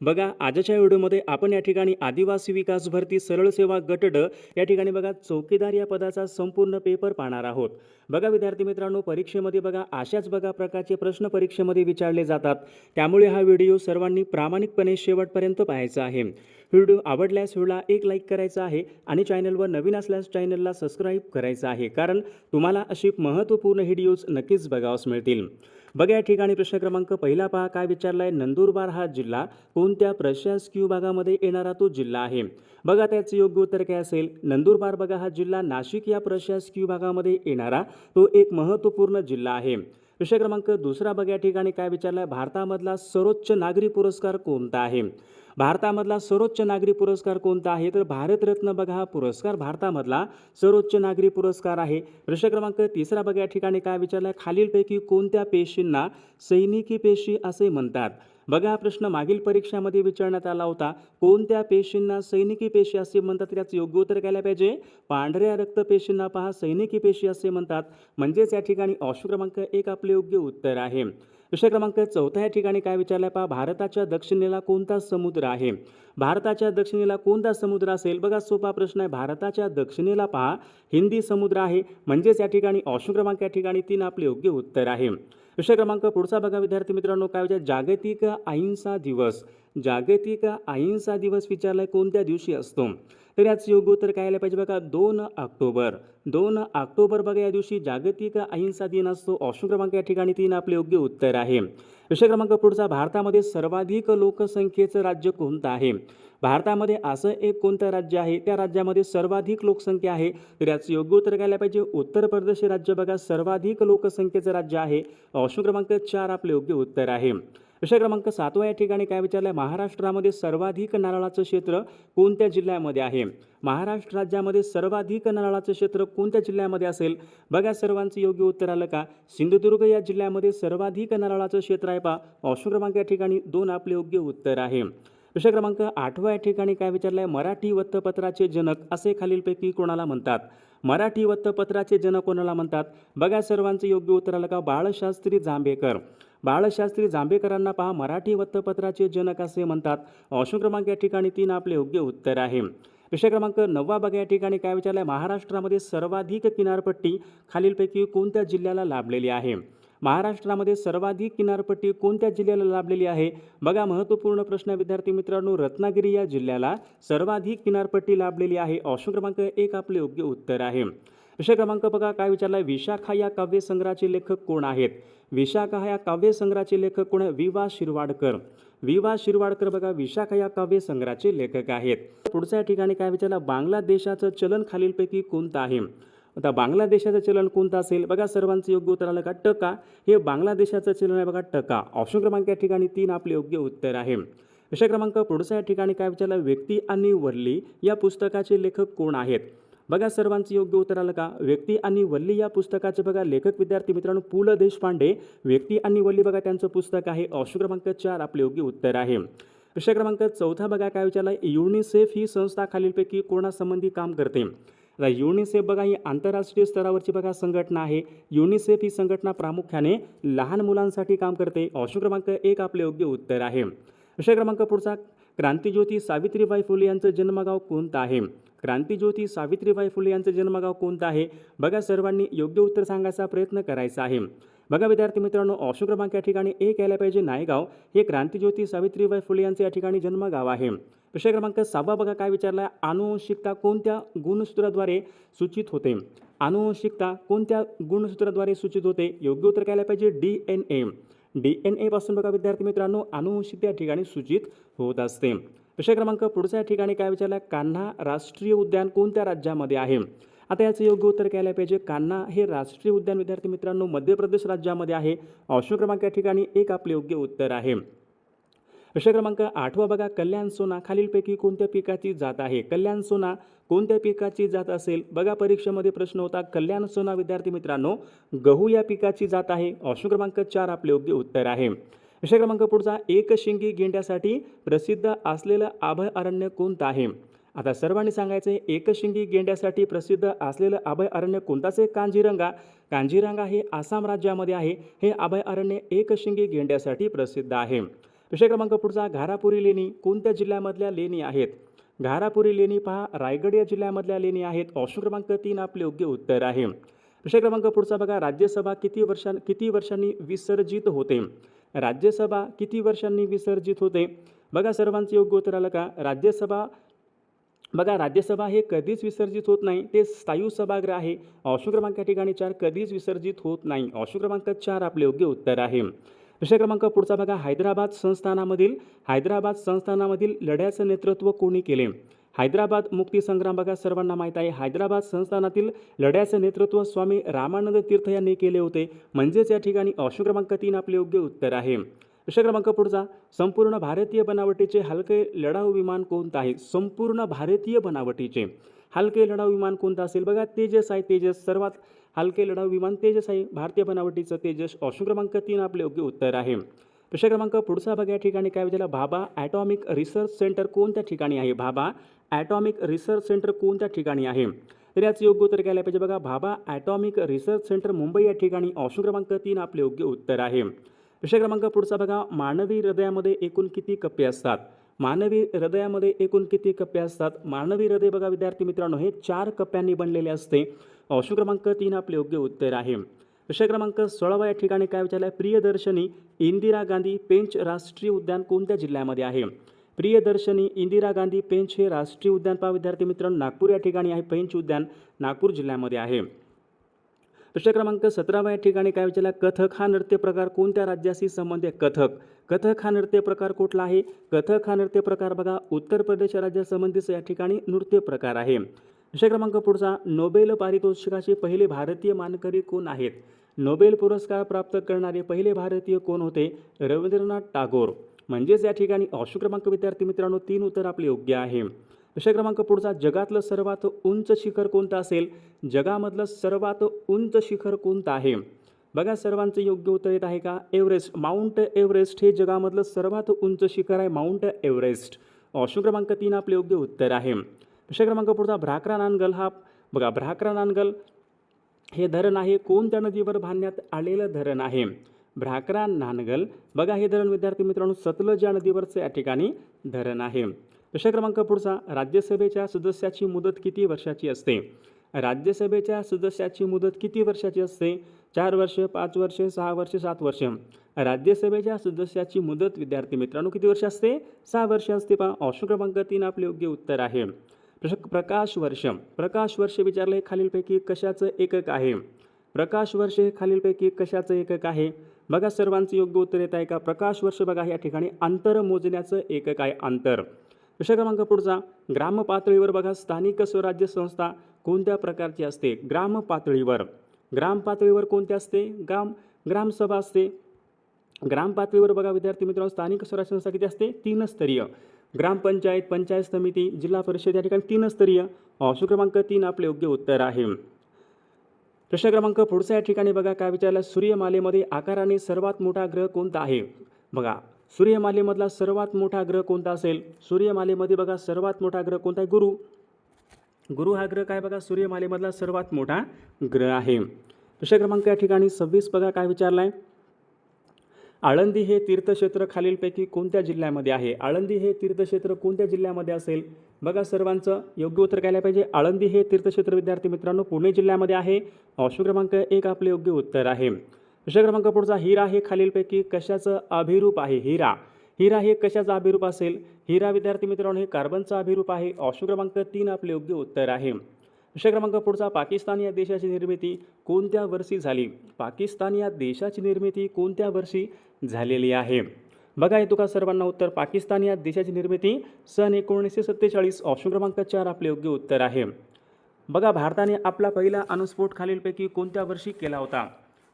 बघा आजच्या व्हिडिओमध्ये आपण या ठिकाणी आदिवासी विकास भरती सरळ सेवा गट ड या ठिकाणी बघा चौकीदार या पदाचा संपूर्ण पेपर पाहणार आहोत। बघा विद्यार्थी मित्रांनो, परीक्षेमध्ये बघा अशाच बघा प्रकारचे प्रश्न परीक्षेमध्ये विचारले जातात, त्यामुळे हा व्हिडिओ सर्वांनी प्रामाणिकपणे शेवटपर्यंत पाहायचा आहे। व्हिडिओ आवडल्यास व्हिडिओला एक लाईक करायचा आहे आणि चॅनलवर नवीन असल्यास चॅनलला सबस्क्राईब करायचं आहे, कारण तुम्हाला अशी महत्त्वपूर्ण व्हिडिओज नक्कीच बघावयास मिळतील। बघा या ठिकाणी प्रश्न क्रमांक पहिला पहा, काय विचारलाय, नंदुरबार हा जिल्हा कोणत्या प्रशासकीय विभागामध्ये येणारा तो जिल्हा आहे। बघा त्याचे योग्य उत्तर काय असेल, नंदुरबार बघा हा जिल्हा नाशिक या प्रशासकीय विभागामध्ये येणारा तो एक महत्त्वपूर्ण जिल्हा आहे। प्रश्न क्रमांक दुसरा बघा या ठिकाणी काय विचारलाय, भारतामधला सर्वोच्च नागरी पुरस्कार कोणता आहे। भारतामधला सर्वोच्च नागरी पुरस्कार कोणता आहे, तर भारतरत्न बघा हा पुरस्कार भारतामधला सर्वोच्च नागरी पुरस्कार आहे। प्रश्न क्रमांक तिसरा बघा या ठिकाणी काय विचारलाय, खालीलपैकी कोणत्या पेशींना सैनिकी पेशी असे म्हणतात। बघा हा प्रश्न मागील परीक्षामध्ये विचारण्यात आला होता, कोणत्या पेशींना सैनिकी पेशी असे म्हणतात, त्याचं योग्य उत्तर काय पाहिजे, पांढऱ्या रक्तपेशींना पहा सैनिकी पेशी असे म्हणतात, म्हणजेच या ठिकाणी ऑप्शन क्रमांक 1 आपले योग्य उत्तर आहे। प्रश्न क्रमांक चौथा या ठिकाणी काय विचारलाय पहा, भारताच्या दक्षिणेला कोणता समुद्र आहे। भारताच्या दक्षिणेला कोणता समुद्र असेल, बघा सोपा प्रश्न आहे, भारताच्या दक्षिणेला पहा हिंदी समुद्र आहे, म्हणजेच या ठिकाणी ऑप्शन क्रमांक या ठिकाणी 3 आपले योग्य उत्तर आहे। प्रश्न क्रमांक पुढचा बघा विद्यार्थी मित्रांनो, काय विचार, जागतिक अहिंसा दिवस, जागतिक अहिंसा दिवस विचारलाय कोणत्या दिवशी असतो, तर याचं योग्य उत्तर काय आलं पाहिजे, बघा 2 ऑक्टोबर, 2 ऑक्टोबर बघा या दिवशी जागतिक अहिंसा दिन असतो। ऑप्शन क्रमांक या ठिकाणी 3 आपले योग्य उत्तर आहे। प्रश्न क्रमांक पुढचा, भारतामध्ये सर्वाधिक लोकसंख्येचं राज्य कोणतं आहे। भारतामध्ये असं एक कोणतं राज्य आहे, त्या राज्यामध्ये सर्वाधिक लोकसंख्या आहे, तर याचं योग्य उत्तर काय पाहिजे, उत्तर प्रदेश राज्य बघा सर्वाधिक लोकसंख्येचं राज्य आहे। ऑप्शन क्रमांक 4 आपले योग्य उत्तर आहे। प्रश्न क्रमांक 7 या ठिकाणी काय विचारलंय, महाराष्ट्रामध्ये सर्वाधिक नारळाचं क्षेत्र कोणत्या जिल्ह्यामध्ये आहे। महाराष्ट्र राज्यामध्ये सर्वाधिक नारळाचं क्षेत्र कोणत्या जिल्ह्यामध्ये असेल, बघा सर्वांचं योग्य उत्तर आलं का, सिंधुदुर्ग या जिल्ह्यामध्ये सर्वाधिक नारळाचं क्षेत्र आहे पहा। ऑप्शन क्रमांक या ठिकाणी 2 आपले योग्य उत्तर आहे। प्रश्न क्रमांक 8 या ठिकाणी काय विचारलंय, मराठी वृत्तपत्राचे जनक असे खालीलपैकी कोणाला म्हणतात। मराठी वृत्तपत्राचे जनक कोणाला म्हणतात, बघा सर्वांचं योग्य उत्तर आलं का, बाळशास्त्री जांभेकर, बाळशास्त्री जांभेकरांना पहा मराठी वृत्तपत्राचे जनक असे म्हणतात। ऑप्शन क्रमांक या ठिकाणी 3 आपले योग्य उत्तर आहे। प्रश्न क्रमांक 9 बघा या ठिकाणी काय विचारलंय, महाराष्ट्रामध्ये सर्वाधिक किनारपट्टी खालीलपैकी कोणत्या जिल्ह्याला लाभलेली आहे। महाराष्ट्रामध्ये सर्वाधिक किनारपट्टी कोणत्या जिल्ह्याला लाभलेली आहे, बघा महत्त्वपूर्ण प्रश्न विद्यार्थी मित्रांनो, रत्नागिरी या जिल्ह्याला सर्वाधिक किनारपट्टी लाभलेली आहे। ऑप्शन क्रमांक 1 आपले योग्य उत्तर आहे। प्रश्न क्रमांक बघा काय विचारलाय, विशाखा या काव्यसंग्रहाचे लेखक कोण आहेत। विशाखा या काव्यसंग्रहाचे लेखक कोण आहे, वि वा शिरवाडकर, वि वा शिरवाडकर बघा विशाखा या काव्यसंग्रहाचे लेखक आहेत। पुढच्या ठिकाणी काय विचारलं, बांगलादेशाचं चलन खालीलपैकी कोणतं आहे। आता बांगलादेशाचं चलन कोणतं असेल, बघा सर्वांचं योग्य उत्तर आलं का, टका, हे बांगलादेशाचं चलन आहे बघा टका। ऑप्शन क्रमांक या ठिकाणी 3 आपले योग्य उत्तर आहे। प्रश्न क्रमांक पुढच्या या ठिकाणी काय विचारलं, व्यक्ती आणि वल्ली या पुस्तकाचे लेखक कोण आहेत। बघा सर्वांचं योग्य उत्तर आलं का, व्यक्ती आणि वल्ली या पुस्तकाचे बघा लेखक विद्यार्थी मित्रांनो पु ल देशपांडे, व्यक्ती आणि वल्ली बघा त्यांचं पुस्तक आहे। ऑप्शन क्रमांक 4 आपले योग्य उत्तर आहे। प्रश्न क्रमांक 4 बघा काय विचारलं, युनिसेफ ही संस्था खालीलपैकी कोणासंबंधी काम करते। युनिसेफ बघा ही आंतरराष्ट्रीय स्तरावरची बघा संघटना आहे। युनिसेफ ही संघटना प्रामुख्याने लहान मुलांसाठी काम करते। ऑप्शन क्रमांक 1 आपले योग्य उत्तर आहे। प्रश्न क्रमांक पुढचा, क्रांतिज्योती सावित्रीबाई फुले यांचं जन्मगाव कोणतं आहे। क्रांतिज्योती सावित्रीबाई फुले यांचं जन्मगाव कोणतं आहे, बघा सर्वांनी योग्य उत्तर सांगायचा प्रयत्न करायचा आहे। बघा विद्यार्थी मित्रांनो, ऑप्शन क्रमांक या ठिकाणी 1 यायला पाहिजे, नायगाव हे क्रांतिज्योती सावित्रीबाई फुले यांचे या ठिकाणी जन्मगाव आहे। प्रश्न क्रमांक 6 बघा काय विचारला, अनुवंशिकता कोणत्या गुणसूत्राद्वारे सूचित होते। अनुवंशिकता कोणत्या गुणसूत्राद्वारे सूचित होते, योग्य उत्तर काय पाहिजे, DNA, DNA पासून बघा विद्यार्थी मित्रांनो अनुवंशिकता या ठिकाणी सूचित होत असते। प्रश्न क्रमांक पुढच्या ठिकाणी काय विचारला, कान्हा राष्ट्रीय उद्यान कोणत्या राज्यामध्ये आहे। आता याचं योग्य उत्तर काय पाहिजे, कान्हा हे राष्ट्रीय उद्यान विद्यार्थी मित्रांनो मध्य प्रदेश राज्यामध्ये आहे। ऑप्शन क्रमांक या ठिकाणी 1 आपले योग्य उत्तर आहे। प्रश्न क्रमांक 8 बघा, कल्याण सोना खालीलपैकी कोणत्या पिकाची जात आहे। कल्याण सोना कोणत्या पिकाची जात असेल, बघा परीक्षेमध्ये प्रश्न होता, कल्याण सोना विद्यार्थी मित्रांनो गहू या पिकाची जात आहे। ऑप्शन क्रमांक 4 आपले योग्य उत्तर आहे। प्रश्न क्रमांक पुढचा, एकशिंगी गेंड्यासाठी प्रसिद्ध असलेलं अभयारण्य कोणतं आहे। आता सर्वांनी सांगायचं आहे, एकशिंगी गेंड्यासाठी प्रसिद्ध असलेलं अभयारण्य कोणताच आहे, कांजीरंगा, कांजीरंगा हे आसाम राज्यामध्ये आहे। हे अभयारण्य एकशिंगी गेंड्यासाठी प्रसिद्ध आहे। विषय क्रमांक पुढचा, घारापुरी लेणी कोणत्या जिल्ह्यामधल्या लेणी आहेत? घारापुरी लेणी पहा रायगड या जिल्ह्यामधल्या लेणी आहेत. ऑप्शन क्रमांक 3 आपले योग्य उत्तर आहे. विषय क्रमांक पुढचा बघा, राज्यसभा किती वर्षांनी विसर्जित होते? राज्यसभा किती वर्षांनी विसर्जित होते? बघा सर्वांचं योग्य उत्तर आलं का? राज्यसभा हे कधीच विसर्जित होत नाही, ते स्थायू सभागृह आहे. ऑप्शन क्रमांक या ठिकाणी 4 कधीच विसर्जित होत नाही. ऑप्शन क्रमांक 4 आपले योग्य उत्तर आहे. विषय क्रमांक पुढचा बघा, हैदराबाद संस्थानामधील लढ्याचं नेतृत्व कोणी केले? हैदराबाद मुक्ती संग्राम बघा सर्वांना माहीत आहे. हैदराबाद संस्थानातील लढ्याचं नेतृत्व स्वामी रामानंद तीर्थ यांनी केले होते. म्हणजेच या ठिकाणी ऑप्शन क्रमांक 3 आपले योग्य उत्तर आहे. विषय क्रमांक पुढचा, संपूर्ण भारतीय बनावटीचे हलके लढाऊ विमान कोणतं आहे? संपूर्ण भारतीय बनावटीचे हलके लढाऊ विमान कोणतं असेल? बघा तेजस आहे. तेजस सर्वात हलके लढाऊ विमान तेजस आहे, भारतीय बनावटीचं तेजस. ऑप्शन क्रमांक 3 आपले योग्य उत्तर आहे. विषय क्रमांक पुढचा बघा, या ठिकाणी काय विचारलं? भाभा ॲटॉमिक रिसर्च सेंटर कोणत्या ठिकाणी आहे? भाभा ॲटॉमिक रिसर्च सेंटर कोणत्या ठिकाणी आहे? तर याचं योग्य उत्तर घ्यायला पाहिजे. बघा Bhabha atomic research centre Mumbai या ठिकाणी. ऑप्शन क्रमांक 3 आपले योग्य उत्तर आहे. विषय क्रमांक पुढचा बघा, मानवी हृदयामध्ये एकूण किती कप्पे असतात? मानवी हृदयामध्ये एकूण किती कप्पे असतात? मानवी हृदय बघा विद्यार्थी मित्रांनो हे 4 कप्प्यांनी बनलेले असते. ऑप्शन क्रमांक 3 आपले योग्य उत्तर आहे. विषय क्रमांक 16 या ठिकाणी काय विचारलं? प्रियदर्शनी इंदिरा गांधी पेंच राष्ट्रीय उद्यान कोणत्या जिल्ह्यामध्ये आहे? प्रियदर्शनी इंदिरा गांधी पेंच हे राष्ट्रीय उद्यान पहा विद्यार्थी मित्रांनो नागपूर या ठिकाणी आहे. पेंच उद्यान नागपूर जिल्ह्यामध्ये आहे. प्रश्न क्रमांक 17 या ठिकाणी काय विचारला? कथक हा नृत्य प्रकार कोणत्या राज्याशी संबंधित? कथक हा नृत्य प्रकार कुठला आहे? कथक हा नृत्य प्रकार बघा उत्तर प्रदेश राज्यासंबंधीचा या ठिकाणी नृत्य प्रकार आहे. विषय क्रमांक पुढचा, नोबेल पारितोषिकाचे पहिले भारतीय मानकरी कोण आहेत? नोबेल पुरस्कार प्राप्त करणारे पहिले भारतीय कोण होते? रवींद्रनाथ टागोर. म्हणजेच या ठिकाणी ऑप्शन क्रमांक विद्यार्थी मित्रांनो 3 उत्तर आपले योग्य आहे. विषय क्रमांक पुढचा, जगातलं सर्वात उंच शिखर कोणतं असेल? जगामधलं सर्वात उंच शिखर कोणतं आहे? बघा सर्वांचं योग्य उत्तर येत आहे का? एव्हरेस्ट. माउंट एव्हरेस्ट हे जगामधलं सर्वात उंच शिखर आहे, माउंट एव्हरेस्ट. ऑप्शन क्रमांक 3 आपले योग्य उत्तर आहे. विषय क्रमांक पुढचा, भाकरा नानगल हा बघा भाकरा नानगल हे धरण आहे कोणत्या नदीवर बांधण्यात आलेलं धरण आहे? भाकरा नानगल बघा हे धरण विद्यार्थी मित्रांनो सतलज या नदीवरचं या ठिकाणी धरण आहे. विषय क्रमांक पुढचा, राज्यसभेच्या सदस्याची मुदत किती वर्षाची असते? राज्यसभेच्या सदस्याची मुदत किती वर्षाची असते? 4 वर्ष, 5 वर्ष, 6 वर्ष, 7 वर्ष. राज्यसभेच्या सदस्याची मुदत विद्यार्थी मित्रांनो किती वर्ष असते? 6 वर्ष असते पहा. ऑप्शन क्रमांक 3 आपले योग्य उत्तर आहे. प्रकाश वर्ष विचारले खालीलपैकी कशाचं एकक आहे? प्रकाश वर्ष हे खालीलपैकी कशाचं एकक आहे? बघा सर्वांचं योग्य उत्तर येत आहे का? प्रकाश वर्ष बघा या ठिकाणी अंतर मोजण्याचं एकक आहे, अंतर. विषय क्रमांक पुढचा, ग्राम पातळीवर बघा स्थानिक स्वराज्य संस्था कोणत्या प्रकारची असते? ग्राम पातळीवर कोणती असते? ग्रामसभा असते. ग्राम पातळीवर बघा विद्यार्थी मित्रांनो स्थानिक स्वराज्य संस्था किती असते? 3 स्तरीय. ग्रामपंचायत, पंचायत समिती, जिल्हा परिषद या ठिकाणी 3 स्तरीय. ऑप्शन क्रमांक 3 आपले योग्य उत्तर आहे. प्रश्न क्रमांक पुढचा या ठिकाणी बघा काय विचारलं? सूर्यमालेमध्ये आकाराने सर्वात मोठा ग्रह कोणता आहे? बघा सूर्यमालेमधला सर्वात मोठा ग्रह कोणता असेल? सूर्यमालेमध्ये बघा सर्वात मोठा ग्रह कोणता आहे? गुरु हा ग्रह काय बघा सूर्यमालेमधला सर्वात मोठा ग्रह आहे. विषय क्रमांक या ठिकाणी 26 बघा काय विचारला आहे? आळंदी हे तीर्थक्षेत्र खालीलपैकी कोणत्या जिल्ह्यामध्ये आहे? आळंदी हे तीर्थक्षेत्र कोणत्या जिल्ह्यामध्ये असेल? बघा सर्वांचं योग्य उत्तर घ्यायला पाहिजे. आळंदी हे तीर्थक्षेत्र विद्यार्थी मित्रांनो पुणे जिल्ह्यामध्ये आहे. ऑप्शन क्रमांक 1 आपले योग्य उत्तर आहे. विषय क्रमांक पुढचा, हिरा हे खालीलपैकी कशाचं अभिरूप आहे? हिरा हे कशाचं अभिरूप असेल? हिरा विद्यार्थी मित्रांनो हे कार्बनचं अभिरूप आहे. ऑप्शन क्रमांक 3 आपले योग्य उत्तर आहे. विषय क्रमांक पुढचा, पाकिस्तान या देशाची निर्मिती कोणत्या वर्षी झाली? पाकिस्तान या देशाची निर्मिती कोणत्या वर्षी झालेली आहे? बघा येतो का सर्वांना उत्तर? पाकिस्तान या देशाची निर्मिती सन 1947. ऑप्शन क्रमांक 4 आपले योग्य उत्तर आहे. बघा भारताने आपला पहिला अणुस्फोट खालीलपैकी कोणत्या वर्षी केला होता?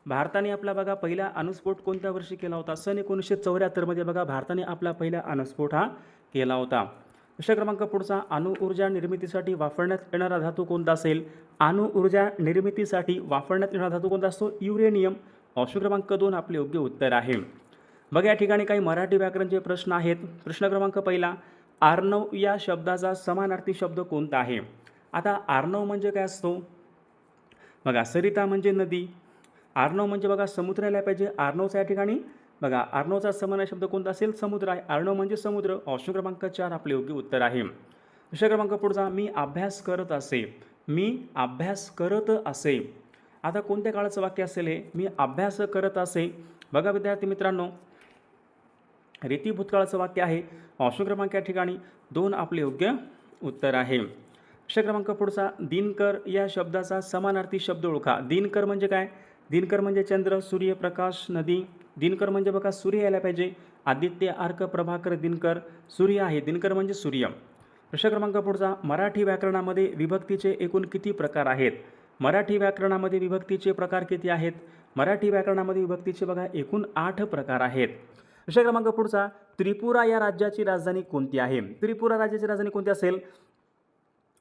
भारताने आपला बघा पहिला अणुस्फोट कोणत्या वर्षी केला होता? सन 1974 मध्ये बघा भारताने आपला पहिला अणुस्फोट हा केला होता. विषय क्रमांक पुढचा, अणुऊर्जा निर्मितीसाठी वापरण्यात येणारा धातू कोणता असेल? अणुऊर्जा निर्मितीसाठी वापरण्यात येणारा धातू कोणता असतो? युरेनियम. ऑप्शन क्रमांक 2 आपले योग्य उत्तर आहे. बघा या ठिकाणी काही मराठी व्याकरणचे प्रश्न आहेत. प्रश्न क्रमांक पहिला, आर्णव या शब्दाचा समानार्थी शब्द कोणता आहे? आता आर्णव म्हणजे काय असतो? बघा सरिता म्हणजे नदी. आर्णव म्हणजे बघा समुद्र यायला पाहिजे. आर्णवचा या ठिकाणी बघा आर्नोचा समानार्थी शब्द कोणता असेल? समुद्र आहे. आर्नो म्हणजे समुद्र. ऑप्शन क्रमांक 4 आपले योग्य उत्तर आहे. प्रश्न क्रमांक पुढचा, मी अभ्यास करत असे. मी अभ्यास करत असे. आता कोणत्या काळाचं वाक्य असेल हे? मी अभ्यास करत असे. बघा विद्यार्थी मित्रांनो, रीती भूतकाळाचं वाक्य आहे. ऑप्शन क्रमांक या ठिकाणी 2 आपले योग्य उत्तर आहे. प्रश्न क्रमांक पुढचा, दिनकर या शब्दाचा समानार्थी शब्द ओळखा. दिनकर म्हणजे काय? दिनकर म्हणजे चंद्र, सूर्य, प्रकाश, नदी. दिनकर म्हणजे बघा सूर्य यायला पाहिजे. आदित्य, अर्क, प्रभाकर, दिनकर. सूर्य आहे. दिनकर म्हणजे सूर्य. प्रश्न क्रमांक पुढचा, मराठी व्याकरणामध्ये विभक्तीचे एकूण किती प्रकार आहेत? मराठी व्याकरणामध्ये विभक्तीचे प्रकार किती आहेत? मराठी व्याकरणामध्ये विभक्तीचे बघा एकूण 8 प्रकार आहेत. प्रश्न क्रमांक पुढचा, त्रिपुरा या राज्याची राजधानी कोणती आहे? त्रिपुरा राज्याची राजधानी कोणती असेल?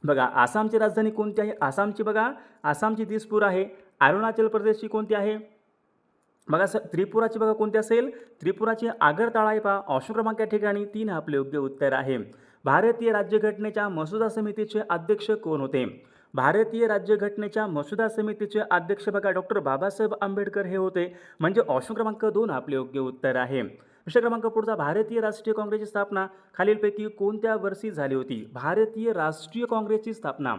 बघा आसामची राजधानी कोणती आहे? आसामची बघा आसामची दिसपूर आहे. अरुणाचल प्रदेशची कोणती आहे? बघा त्रिपुराची बघा कोणती असेल? त्रिपुराची आगरताळा आहे पहा. ऑप्शन क्रमांक या ठिकाणी 3 आपले योग्य उत्तर आहे. भारतीय राज्यघटनेच्या मसुदा समितीचे अध्यक्ष कोण होते? भारतीय राज्यघटनेच्या मसुदा समितीचे अध्यक्ष बघा डॉक्टर बाबासाहेब आंबेडकर हे होते. म्हणजे ऑप्शन क्रमांक 2 आपले योग्य उत्तर आहे. प्रश्न क्रमांक पुढचा, भारतीय राष्ट्रीय काँग्रेसची स्थापना खालीलपैकी कोणत्या वर्षी झाली होती? भारतीय राष्ट्रीय काँग्रेसची स्थापना.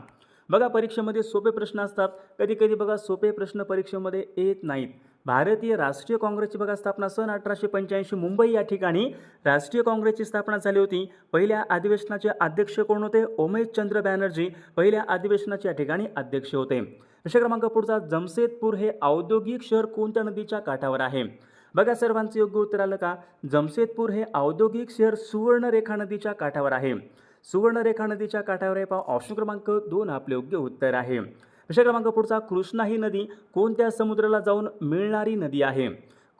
बघा परीक्षेमध्ये सोपे प्रश्न असतात, कधी कधी बघा सोपे प्रश्न परीक्षेमध्ये येत नाहीत. भारतीय राष्ट्रीय काँग्रेसची बघा स्थापना सन 1885 मुंबई या ठिकाणी राष्ट्रीय काँग्रेसची स्थापना झाली होती. पहिल्या अधिवेशनाचे अध्यक्ष कोण होते? उमेशचंद्र बॅनर्जी पहिल्या अधिवेशनाचे या ठिकाणी अध्यक्ष होते. प्रश्न क्रमांक पुढचा, जमशेदपूर हे औद्योगिक शहर कोणत्या नदीच्या काठावर आहे? बघा सर्वांचं योग्य उत्तर आलं का? जमशेदपूर हे औद्योगिक शहर सुवर्णरेखा नदीच्या काठावर आहे. सुवर्णरेखा नदीच्या काठावर आहे पहा. ऑप्शन क्रमांक 2 आपले योग्य उत्तर आहे. प्रश्न क्रमांक पुढचा, कृष्णा ही नदी कोणत्या समुद्राला जाऊन मिळणारी नदी आहे?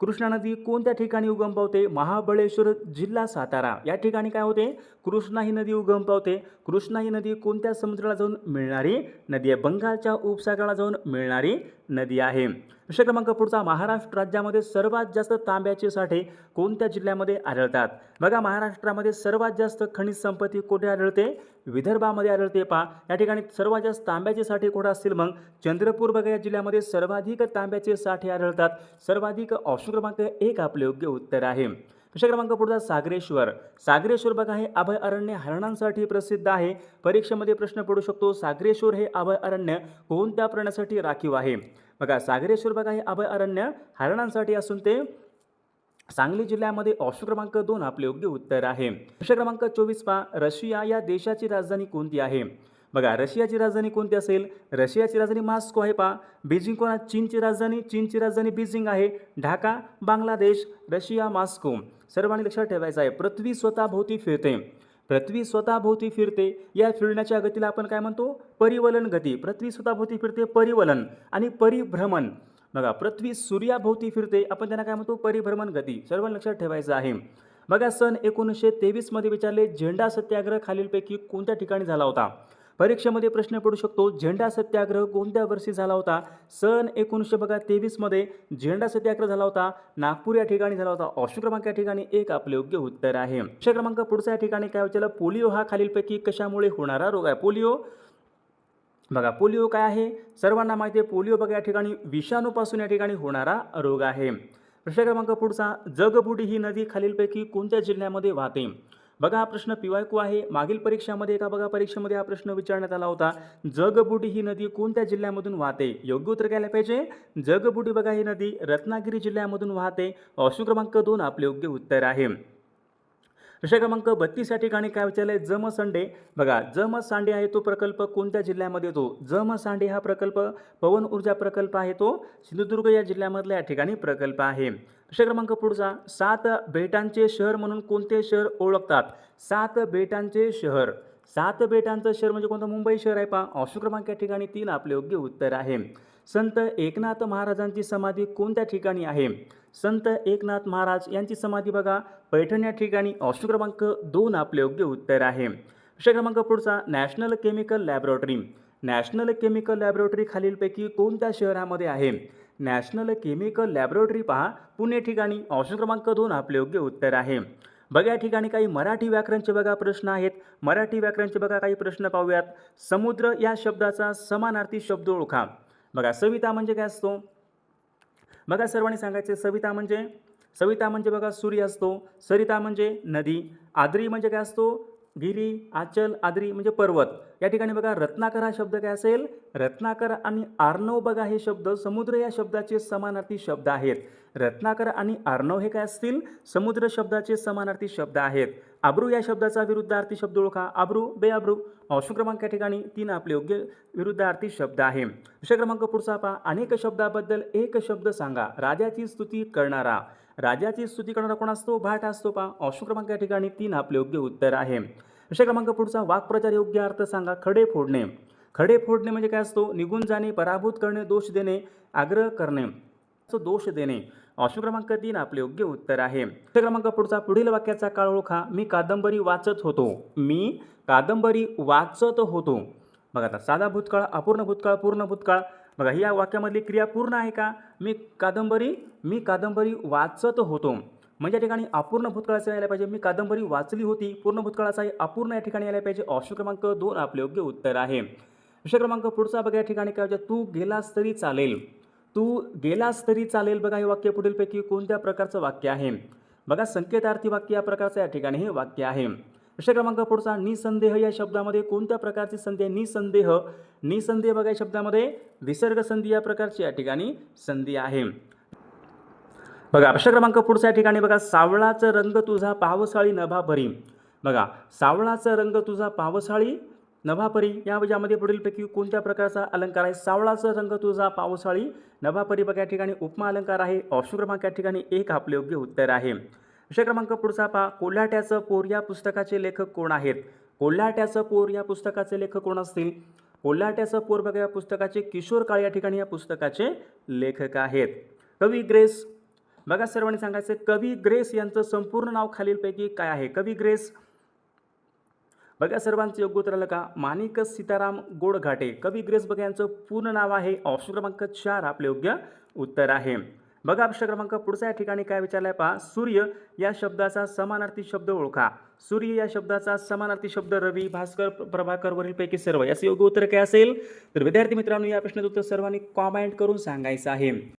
कृष्णा नदी कोणत्या ठिकाणी उगम पावते? महाबळेश्वर जिल्हा सातारा या ठिकाणी काय होते? कृष्णा ही नदी उगम पावते. कृष्णा ही नदी कोणत्या समुद्राला जाऊन मिळणारी नदी आहे? बंगालच्या उपसागराला जाऊन मिळणारी नदी आहे. प्रश्न क्रमांक पुढचा, महाराष्ट्र राज्यामध्ये सर्वात जास्त तांब्याचे साठे कोणत्या जिल्ह्यामध्ये आढळतात? बघा महाराष्ट्रामध्ये सर्वात जास्त खनिज संपत्ती कुठे आढळते? विदर्भामध्ये आढळते पहा. या ठिकाणी सर्वात जास्त तांब्याचे साठे कुठे असतील? मग चंद्रपूर बघा या जिल्ह्यामध्ये सर्वाधिक तांब्याचे साठे आढळतात. सर्वाधिक ऑप्शन क्रमांक 1 आपले योग्य उत्तर आहे. प्रश्न क्रमांक पुढचा, सागरेश्वर. सागरेश्वर बघा हे अभयारण्य हरणांसाठी प्रसिद्ध आहे. परीक्षेमध्ये प्रश्न पडू शकतो, सागरेश्वर हे अभयारण्य कोणत्या प्राण्यासाठी राखीव आहे? बघा सागरेश्वर बघा हे अभयारण्य हरणांसाठी असून ते सांगली जिल्ह्यामध्ये ऑप्शन क्रमांक 2 आपले योग्य उत्तर आहे. प्रश्न क्रमांक 24 पहा, रशिया या देशाची राजधानी कोणती आहे? बघा रशियाची राजधानी कोणती असेल? रशियाची राजधानी मॉस्को आहे पहा. बीजिंग कोणा? चीनची राजधानी बीजिंग आहे. Dhaka Bangladesh, Russia, Moscow. सर्वांनी लक्षात ठेवायचं आहे, पृथ्वी स्वतःभोवती फिरते. पृथ्वी स्वतःभोवती फिरते, या फिरण्याच्या गतीला आपण काय म्हणतो? परिवलन गती. पृथ्वी स्वतःभोवती फिरते, परिवलन आणि परिभ्रमण. बघा पृथ्वी सूर्याभोवती फिरते, आपण त्यांना काय म्हणतो? परिभ्रमण गती. सर्वांनी लक्षात ठेवायचं आहे. बघा सन 1923 मध्ये विचारले, झेंडा सत्याग्रह खालीलपैकी कोणत्या ठिकाणी झाला होता? परीक्षेमध्ये प्रश्न पडू शकतो, झेंडा सत्याग्रह कोणत्या वर्षी झाला होता? सन 1923 मध्ये झेंडा सत्याग्रह झाला होता. नागपूर या ठिकाणी झाला होता. ऑप्शन क्रमांक या ठिकाणी 1 आपले योग्य उत्तर आहे. प्रश्न क्रमांक पुढचा या ठिकाणी काय विचारलं? पोलिओ हा खालीलपैकी कशामुळे होणारा रोग आहे? पोलिओ बघा पोलिओ काय आहे? सर्वांना माहिती आहे, पोलिओ बघा या ठिकाणी विषाणूपासून या ठिकाणी होणारा रोग आहे. प्रश्न क्रमांक पुढचा, जगबुडी ही नदी खालीलपैकी कोणत्या जिल्ह्यामध्ये वाहते? बघा हा प्रश्न PYQ आहे. मागील परीक्षामध्ये परीक्षेमध्ये हा प्रश्न विचारण्यात आला होता. जगबुडी ही नदी कोणत्या जिल्ह्यामधून वाहते? योग्य उत्तर घ्यायला पाहिजे. जगबुडी बघा ही नदी रत्नागिरी जिल्ह्यामधून वाहते. ऑप्शन क्रमांक 2 आपले योग्य उत्तर आहे. प्रश्न क्रमांक 32 या ठिकाणी काय विचारलंय? जमसांडे. बघा जमसांडे आहे तो प्रकल्प कोणत्या जिल्ह्यामध्ये येतो? जमसांडे हा प्रकल्प पवन ऊर्जा प्रकल्प आहे, तो सिंधुदुर्ग या जिल्ह्यामधला या ठिकाणी प्रकल्प आहे. प्रश्न क्रमांक पुढचा, 7 बेटांचे शहर म्हणून कोणते शहर ओळखतात? 7 बेटांचे शहर. 7 बेटांचं शहर म्हणजे कोणतं? मुंबई शहर आहे पहा. ऑप्शन क्रमांक या ठिकाणी 3 आपले योग्य उत्तर आहे. संत एकनाथ महाराजांची समाधी कोणत्या ठिकाणी आहे? संत एकनाथ महाराज यांची समाधी बघा पैठण या ठिकाणी. ऑप्शन क्रमांक 2 आपले योग्य उत्तर आहे. प्रश्न क्रमांक पुढचा, national chemical laboratory. National chemical laboratory खालीलपैकी कोणत्या शहरामध्ये आहे? नॅशनल केमिकल लॅबोरेटरी पहा पुणे ठिकाणी. ऑप्शन क्रमांक 2 आपले योग्य उत्तर आहे. बघा या ठिकाणी काही मराठी व्याकरणचे बघा प्रश्न आहेत. मराठी व्याकरणचे बघा काही प्रश्न पाहूयात. समुद्र या शब्दाचा समानार्थी शब्द ओळखा. बघा सविता म्हणजे काय असतो? बघा सर्वांनी सांगायचे, सविता म्हणजे सविता म्हणजे बघा सूर्य असतो, सरिता म्हणजे नदी, आद्री म्हणजे काय असतो, गिरी, आचल, आद्री म्हणजे पर्वत. या ठिकाणी बघा रत्नाकर हा शब्द काय असेल, रत्नाकर आणि आर्णव बघा हे शब्द समुद्र या शब्दाचे समानार्थी शब्द आहेत. रत्नाकर आणि आर्णव हे काय असतील, समुद्र शब्दाचे समानार्थी शब्द आहेत. अब्रू या शब्दाचा विरुद्धार्थी शब्द ओळखा, अब्रू, बेअब्रू. ऑप्शन क्रमांक या ठिकाणी 3 आपले योग्य विरुद्धार्थी शब्द आहे. विषय क्रमांक पुढचा पहा, अनेक शब्दाबद्दल एक शब्द सांगा. राजाची स्तुती करणारा, राजाची स्तुती करणारा कोण असतो, भाट असतो पहा. ऑप्शन क्रमांक या ठिकाणी 3 आपले योग्य उत्तर आहे. विषय क्रमांक पुढचा, वाक्प्रचार योग्य अर्थ सांगा. खडे फोडणे, खडे फोडणे म्हणजे काय असतो, निघून जाणे, पराभूत करणे, दोष देणे, आग्रह करणे, दोष देणे. ऑप्शन क्रमांक 3 आपले योग्य उत्तर आहे. विषय क्रमांक पुढचा, पुढील वाक्याचा काळ ओळखा. मी कादंबरी वाचत होतो, मी कादंबरी वाचत होतो. बघा आता साधा भूतकाळ, अपूर्ण भूतकाळ, पूर्ण भूतकाळ. बघा ही या वाक्यामधली क्रिया पूर्ण आहे का, मी कादंबरी वाचत होतो. म्हणजे या ठिकाणी अपूर्ण भूतकाळाचा यायला पाहिजे, मी कादंबरी वाचली होती. पूर्ण भूतकाळाचा अपूर्ण या ठिकाणी यायला पाहिजे. ऑप्शन क्रमांक 2 आपले योग्य उत्तर आहे. विषय क्रमांक पुढचा बघा, या ठिकाणी काय होतं, तू गेलास तरी चालेल, तू गेलास तरी चालेल. बघा हे वाक्य पुढीलपैकी कोणत्या प्रकारचं वाक्य आहे. बघा संकेतार्थी वाक्य या प्रकारचं या ठिकाणी हे वाक्य आहे. विषय क्रमांक पुढचा, निसंदेह या शब्दामध्ये कोणत्या प्रकारची संधी आहे, निसंदेह. निसंदेह बघा या शब्दामध्ये विसर्ग संधी या प्रकारची या ठिकाणी संधी आहे. बघा विषय क्रमांक पुढचा या ठिकाणी बघा, सावळाचा रंग तुझा पावसाळी नभापरी. बघा सावळाचा रंग तुझा पावसाळी नभापरी या यामध्ये पुढीलपैकी कोणत्या प्रकारचा अलंकार आहे. सावळाचा रंग तुझा पावसाळी नभापरी बघा या ठिकाणी उपमा अलंकार आहे. ऑप्शन क्रमांक या ठिकाणी 1 आपले योग्य उत्तर आहे. विषय क्रमांक पुढचा पहा, कोल्हाट्याचं पोर या पुस्तकाचे लेखक कोण आहेत. कोल्हाट्याचं पोर या पुस्तकाचे लेखक कोण असतील. कोल्हाट्याचं पोर बघा या पुस्तकाचे किशोर काळे या ठिकाणी या पुस्तकाचे लेखक आहेत. कवी ग्रेस, बघा सर्वांनी सांगायचं, कवी ग्रेस यांचं संपूर्ण नाव खालीलपैकी काय आहे. कवी ग्रेस, बघा सर्वांचं योग्य उत्तर आलं का, माणिक सीताराम गोडघाटे. कवी ग्रेस बघा यांचं पूर्ण नाव आहे. ऑप्शन क्रमांक 4 आपले योग्य उत्तर आहे. बघा विषय क्रमांक पुढचा या ठिकाणी काय विचारलाय पहा, सूर्य या शब्दाचा समानार्थी शब्द ओळखा. सूर्य या शब्दाचा समानार्थी शब्द रवी, भास्कर, प्रभाकर वरीलपैकी सर्व. याचं योग्य उत्तर काय असेल, तर विद्यार्थी मित्रांनो या प्रश्नाचं उत्तर सर्वांनी कॉमेंट करून सांगायचं आहे.